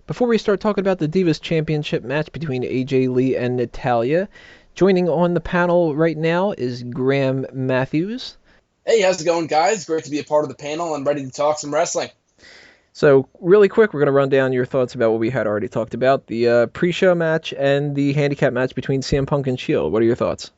Before we start talking about the Divas Championship match between AJ Lee and Natalya, joining on the panel right now is Graham Matthews. Hey, how's it going, guys? Great to be a part of the panel. I'm ready to talk some wrestling. So, really quick, we're going to run down your thoughts about what we had already talked about, the pre-show match and the handicap match between CM Punk and Shield. What are your thoughts?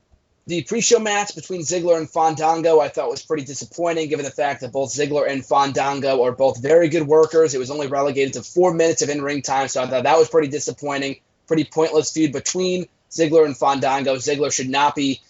The pre-show match between Ziggler and Fandango I thought was pretty disappointing, given the fact that both Ziggler and Fandango are both very good workers. It was only relegated to 4 minutes of in-ring time, so I thought that was pretty disappointing. Pretty pointless feud between Ziggler and Fandango. Ziggler should not be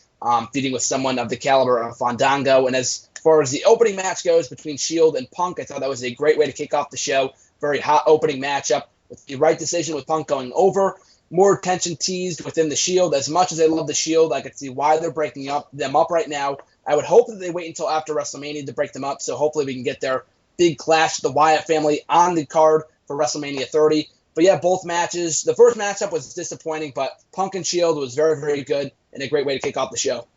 feuding with someone of the caliber of Fandango. And as far as the opening match goes between Shield and Punk, I thought that was a great way to kick off the show. Very hot opening matchup with the right decision with Punk going over. More tension teased within the Shield. As much as I love the Shield, I could see why they're breaking them up right now. I would hope that they wait until after WrestleMania to break them up, so hopefully we can get their big clash with the Wyatt family on the card for WrestleMania 30. But yeah, both matches. The first matchup was disappointing, but Punk and Shield was very, very good and a great way to kick off the show.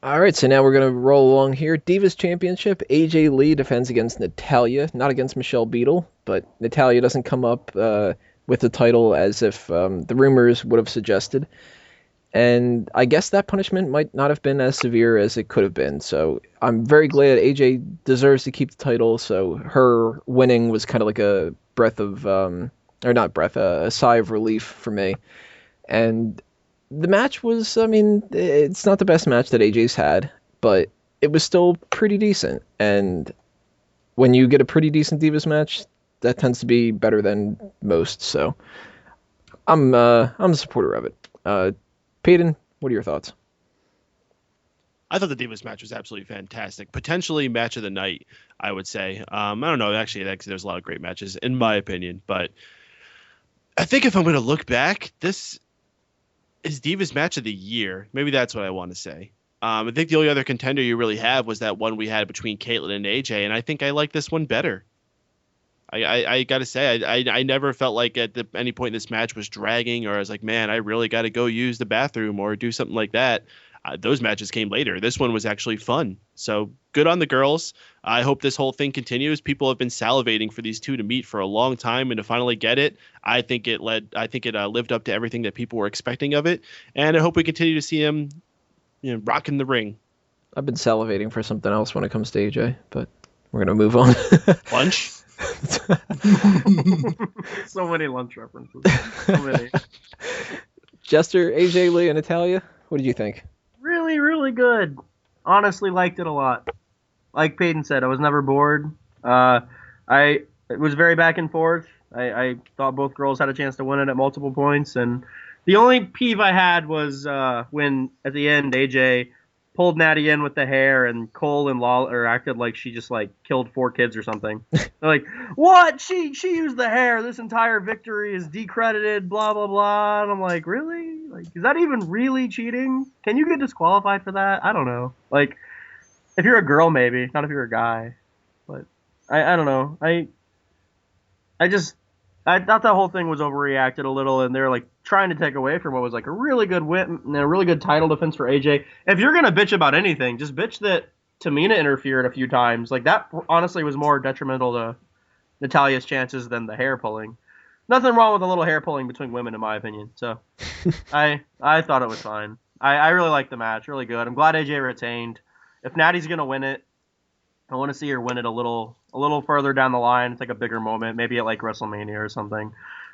All right, so now we're going to roll along here. Divas Championship, AJ Lee defends against Natalya, not against Michelle Beadle, but Natalya doesn't come up with the title as if the rumors would have suggested. And I guess that punishment might not have been as severe as it could have been. So I'm very glad AJ deserves to keep the title. So her winning was kind of like a a sigh of relief for me. And the match was, I mean, it's not the best match that AJ's had, but it was still pretty decent. And when you get a pretty decent Divas match, that tends to be better than most. So I'm a supporter of it. Peyton, what are your thoughts? I thought the Divas match was absolutely fantastic. Potentially match of the night, I would say. I don't know. Actually, there's a lot of great matches, in my opinion. But I think if I'm going to look back, this is Divas match of the year. Maybe that's what I want to say. I think the only other contender you really have was that one we had between Caitlyn and AJ, and I think I like this one better. I got to say, I never felt like at any point in this match was dragging, or I was like, man, I really got to go use the bathroom or do something like that. Those matches came later. This one was actually fun. So good on the girls. I hope this whole thing continues. People have been salivating for these two to meet for a long time, and to finally get it, I think it lived up to everything that people were expecting of it. And I hope we continue to see him, rocking the ring. I've been salivating for something else when it comes to AJ, but we're gonna move on. Lunch. So many lunch references. So many. Jester, AJ Lee, and Natalya, what did you think? Really, really good. Honestly, liked it a lot. Like Peyton said, I was never bored. It was very back and forth. I thought both girls had a chance to win it at multiple points, and the only peeve I had was when at the end AJ pulled Natty in with the hair, and Cole and Lawler acted like she just killed 4 kids or something. They're like, what? She used the hair. This entire victory is decredited, blah, blah, blah. And I'm like, really? Is that even really cheating? Can you get disqualified for that? I don't know. If you're a girl, maybe. Not if you're a guy. But I don't know. I thought that whole thing was overreacted a little, and they're trying to take away from what was a really good win and a really good title defense for AJ. If you're gonna bitch about anything, just bitch that Tamina interfered a few times. That honestly was more detrimental to Natalya's chances than the hair pulling. Nothing wrong with a little hair pulling between women, in my opinion. So I thought it was fine. I really liked the match, really good. I'm glad AJ retained. If Natty's gonna win it, I want to see her win it a little further down the line. It's a bigger moment, maybe at WrestleMania or something.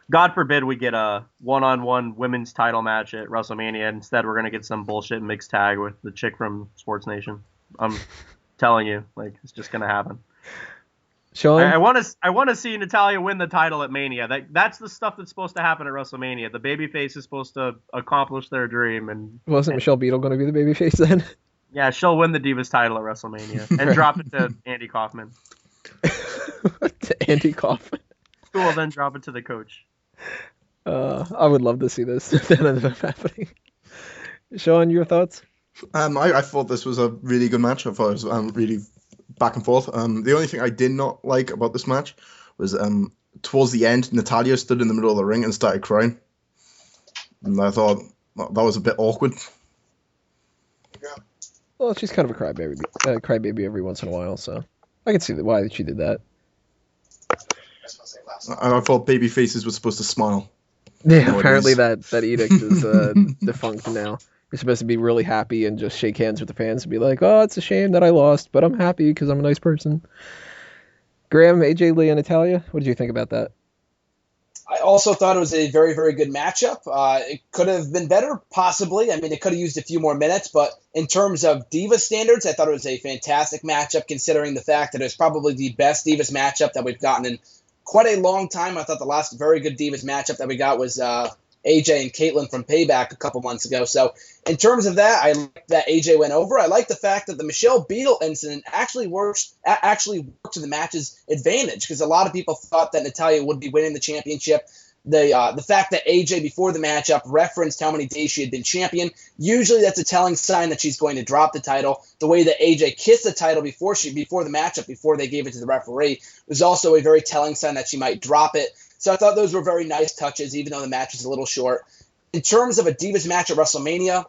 God forbid we get a one-on-one women's title match at WrestleMania. Instead, we're going to get some bullshit mixed tag with the chick from Sports Nation. I'm telling you, it's just going to happen. Sean? I want to see Natalya win the title at Mania. That's the stuff that's supposed to happen at WrestleMania. The babyface is supposed to accomplish their dream. And wasn't Michelle Beadle going to be the babyface then? Yeah, she'll win the Divas title at WrestleMania and drop it to Andy Kaufman. To Andy Kaufman. Who will then drop it to the coach. I would love to see this if that ended up happening. Sean, your thoughts? I thought this was a really good match. I thought it was really back and forth. The only thing I did not like about this match was towards the end, Natalya stood in the middle of the ring and started crying. And I thought that was a bit awkward. Well, she's kind of a crybaby every once in a while, so I can see why she did that. I thought baby faces were supposed to smile. Yeah, Nowadays. apparently that edict is defunct now. You're supposed to be really happy and just shake hands with the fans and be like, "Oh, it's a shame that I lost, but I'm happy because I'm a nice person." Graham, AJ Lee, and Natalya, what did you think about that? I also thought it was a very, very good matchup. It could have been better, possibly. I mean, it could have used a few more minutes, but in terms of Divas standards, I thought it was a fantastic matchup, considering the fact that it was probably the best Divas matchup that we've gotten in quite a long time. I thought the last very good Divas matchup that we got was AJ and Caitlyn from Payback a couple months ago. So in terms of that, I like that AJ went over. I like the fact that the Michelle Beadle incident actually worked to the match's advantage, because a lot of people thought that Natalya would be winning the championship. The fact that AJ before the matchup referenced how many days she had been champion, usually that's a telling sign that she's going to drop the title. The way that AJ kissed the title before the matchup, before they gave it to the referee, was also a very telling sign that she might drop it. So I thought those were very nice touches, even though the match was a little short. In terms of a Divas match at WrestleMania,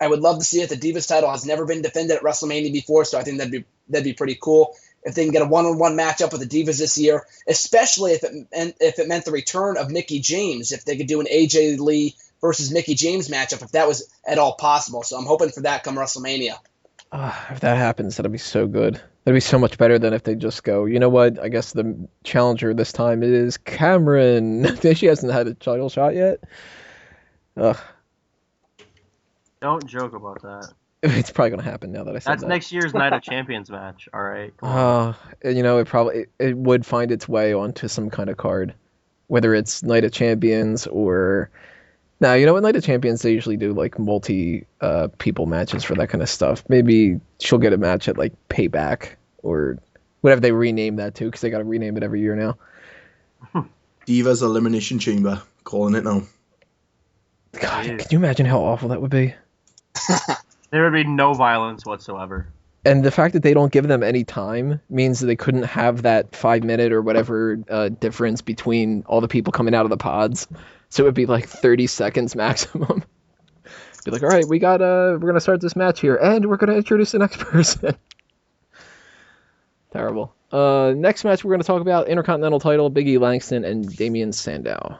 I would love to see it. The Divas title has never been defended at WrestleMania before, so I think that'd be pretty cool if they can get a one-on-one matchup with the Divas this year, especially if it meant the return of Mickie James, if they could do an AJ Lee versus Mickie James matchup, if that was at all possible. So I'm hoping for that come WrestleMania. If that happens, that'd be so good. That'd be so much better than if they just go, you know what, I guess the challenger this time is Cameron. She hasn't had a title shot yet. Ugh. Don't joke about that. It's probably going to happen now that I said That's that. next year's Night of Champions match. All right. Come on. It would find its way onto some kind of card, whether it's Night of Champions or... Now, you know what, Night of Champions, they usually do like multi-people matches for that kind of stuff. Maybe she'll get a match at like Payback or whatever they rename that to, because they got to rename it every year now. Divas Elimination Chamber, calling it now. God, can you imagine how awful that would be? There would be no violence whatsoever. And the fact that they don't give them any time means that they couldn't have that 5-minute or whatever difference between all the people coming out of the pods. So it would be like 30 seconds maximum. Be like, all right, we're gonna start this match here, and we're gonna introduce the next person. Terrible. Next match we're gonna talk about Intercontinental title, Big E Langston and Damian Sandow.